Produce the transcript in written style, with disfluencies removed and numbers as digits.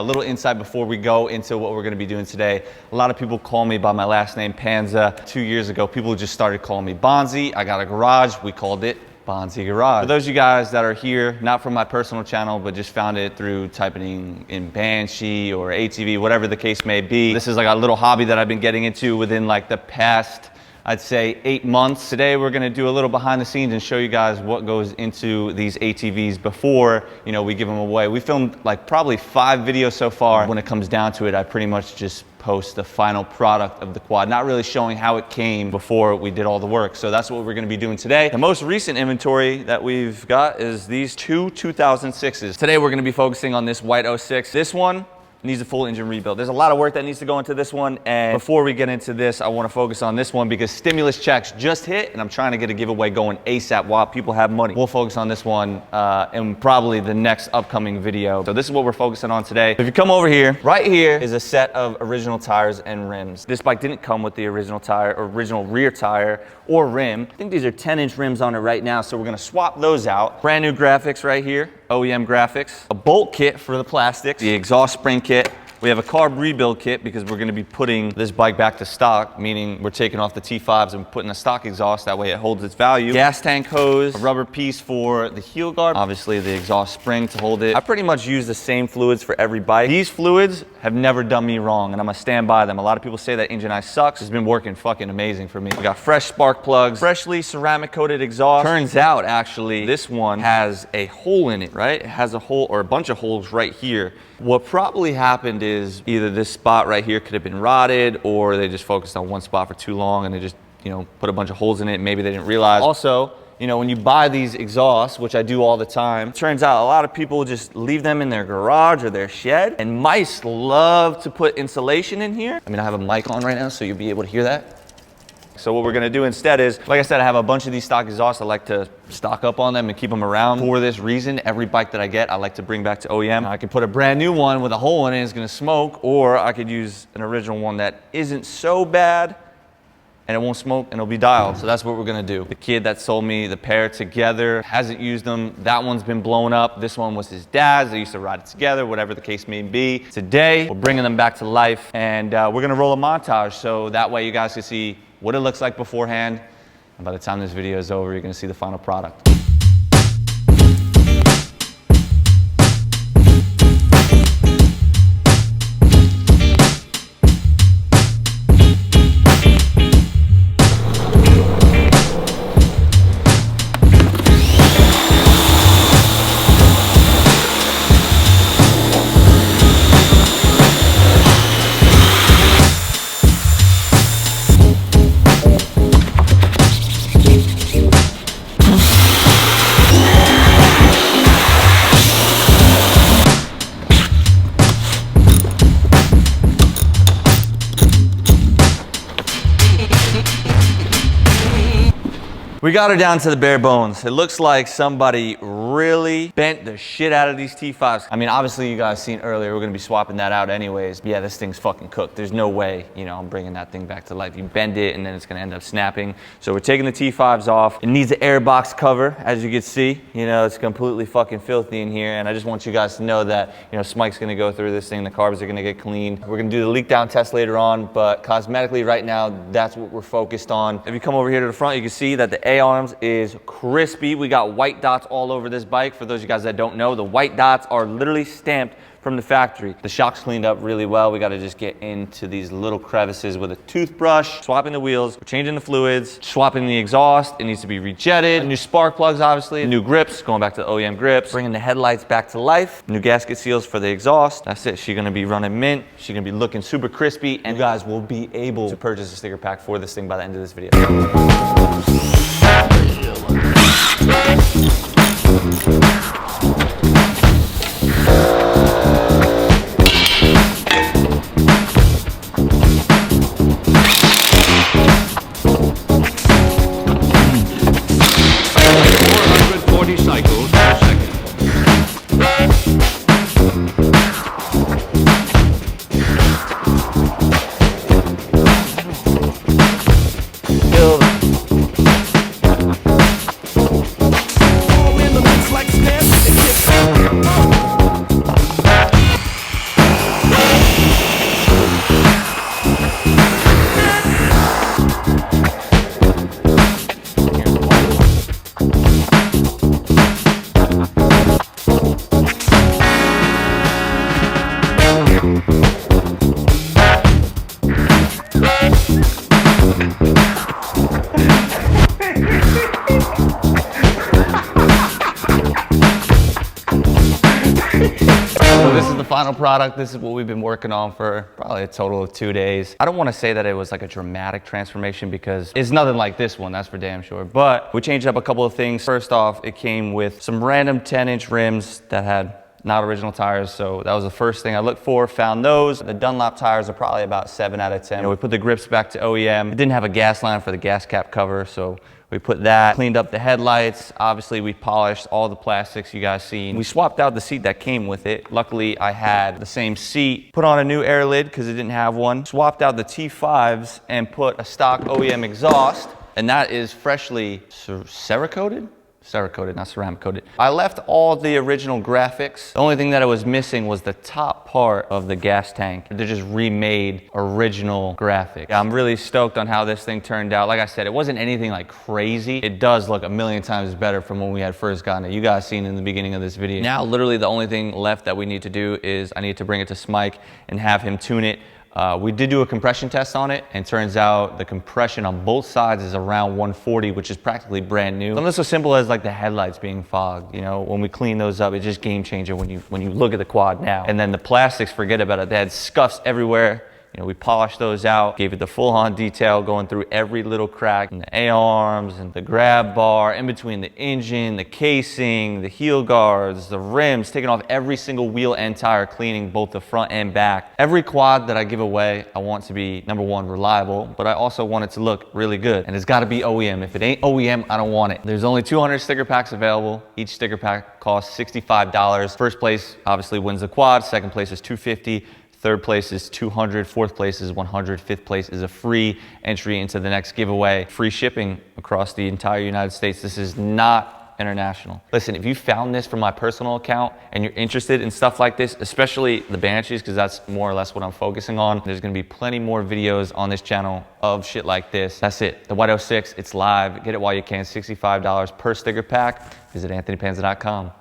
A little insight before we go into what we're gonna be doing today. A lot of people call me by my last name, Panza. 2 years ago, people just started calling me Bonzi. I got a garage, we called it Bonzi Garage. For those of you guys that are here, not from my personal channel, but just found it through typing in Banshee or ATV, whatever the case may be. This is like a little hobby that I've been getting into within like the past, I'd say 8 months. Today we're gonna do a little behind the scenes and show you guys what goes into these ATVs before, you know, we give them away. We filmed like probably 5 videos so far. When it comes down to it, I pretty much just post the final product of the quad, not really showing how it came before we did all the work. So that's what we're gonna be doing today. The most recent inventory that we've got is these two 2006s. Today we're gonna be focusing on this white 06. This one needs a full engine rebuild. There's a lot of work that needs to go into this one, and before we get into this, I want to focus on this one because stimulus checks just hit and I'm trying to get a giveaway going ASAP while people have money. We'll focus on this one in probably the next upcoming video. So this is what we're focusing on today. If you come over here, right here is a set of original tires and rims. This bike didn't come with the original tire, or original rear tire or rim. I think these are 10-inch rims on it right now, so we're gonna swap those out. Brand new graphics right here, OEM graphics. A bolt kit for the plastics, the exhaust spring kit. We have a carb rebuild kit because we're gonna be putting this bike back to stock, meaning we're taking off the T5s and putting a stock exhaust, that way it holds its value. Gas tank hose, a rubber piece for the heel guard, obviously the exhaust spring to hold it. I pretty much use the same fluids for every bike. These fluids have never done me wrong, and I'm gonna stand by them. A lot of people say that Engine Eye sucks. It's been working fucking amazing for me. We got fresh spark plugs, freshly ceramic coated exhaust. Turns out, actually, this one has a hole in it, right? It has a hole, or a bunch of holes right here. What probably happened is either this spot right here could have been rotted, or they just focused on one spot for too long and they just, you know, put a bunch of holes in it. Maybe they didn't realize. Also, you know, when you buy these exhausts, which I do all the time, it turns out a lot of people just leave them in their garage or their shed, and mice love to put insulation in here. I mean, I have a mic on right now, so you'll be able to hear that. So what we're gonna do instead is, like I said, I have a bunch of these stock exhausts. I like to stock up on them and keep them around. For this reason, every bike that I get, I like to bring back to OEM. I could put a brand new one with a hole in it, it's gonna smoke, or I could use an original one that isn't so bad and it won't smoke and it'll be dialed. So that's what we're gonna do. The kid that sold me the pair together hasn't used them. That one's been blown up. This one was his dad's. They used to ride it together, whatever the case may be. Today, we're bringing them back to life, and we're gonna roll a montage so that way you guys can see what it looks like beforehand, and by the time this video is over, you're gonna see the final product. We got her down to the bare bones. It looks like somebody really bent the shit out of these T5s. I mean, obviously you guys seen earlier, we're gonna be swapping that out anyways. Yeah, this thing's fucking cooked. There's no way, you know, I'm bringing that thing back to life. You bend it and then it's gonna end up snapping. So we're taking the T5s off. It needs an air box cover, as you can see. You know, it's completely fucking filthy in here. And I just want you guys to know that, you know, Smike's gonna go through this thing. The carbs are gonna get cleaned. We're gonna do the leak down test later on, but cosmetically right now, that's what we're focused on. If you come over here to the front, you can see that the A-arms is crispy. We got white dots all over this bike. For those of you guys that don't know, the white dots are literally stamped from the factory. The shock's cleaned up really well. We got to just get into these little crevices with a toothbrush, swapping the wheels, we're changing the fluids, swapping the exhaust. It needs to be rejetted. New spark plugs, obviously. New grips, going back to the OEM grips. Bringing the headlights back to life. New gasket seals for the exhaust. That's it. She's gonna be running mint. She's gonna be looking super crispy, and you guys will be able to purchase a sticker pack for this thing by the end of this video. So this is the final product. This is what we've been working on for probably a total of 2 days. I don't want to say that it was like a dramatic transformation because it's nothing like this one, that's for damn sure. But we changed up a couple of things. First off, it came with some random 10-inch rims that had not original tires, so that was the first thing I looked for. Found those. The Dunlop tires are probably about 7 out of 10. You know, we put the grips back to OEM. It didn't have a gas line for the gas cap cover, so we put that. Cleaned up the headlights. Obviously, we polished all the plastics you guys seen. We swapped out the seat that came with it. Luckily, I had the same seat. Put on a new air lid because it didn't have one. Swapped out the T5s and put a stock OEM exhaust, and that is freshly Cerakoted? Cerakoted, not ceramic coated. I left all the original graphics. The only thing that I was missing was the top part of the gas tank. They just remade original graphics. I'm really stoked on how this thing turned out. Like I said, it wasn't anything like crazy. It does look a million times better from when we had first gotten it. You guys seen in the beginning of this video. Now, literally the only thing left that we need to do is I need to bring it to Smike and have him tune it. We did do a compression test on it, and turns out the compression on both sides is around 140, which is practically brand new. Something so simple as like the headlights being fogged. You know, when we clean those up, it's just game changer when you look at the quad now. And then the plastics, forget about it. They had scuffs everywhere. You know, we polished those out, gave it the full-on detail, going through every little crack in the A-arms and the grab bar, in between the engine, the casing, the heel guards, the rims, taking off every single wheel and tire, cleaning both the front and back. Every quad that I give away, I want to be, number one, reliable, but I also want it to look really good. And it's gotta be OEM. If it ain't OEM, I don't want it. There's only 200 sticker packs available. Each sticker pack costs $65. First place obviously wins the quad. Second place is $250. Third place is $200, fourth place is $100, fifth place is a free entry into the next giveaway. Free shipping across the entire United States. This is not international. Listen, if you found this from my personal account and you're interested in stuff like this, especially the Banshees, because that's more or less what I'm focusing on, there's gonna be plenty more videos on this channel of shit like this. That's it, the White 06, it's live. Get it while you can, $65 per sticker pack. Visit AnthonyPanza.com.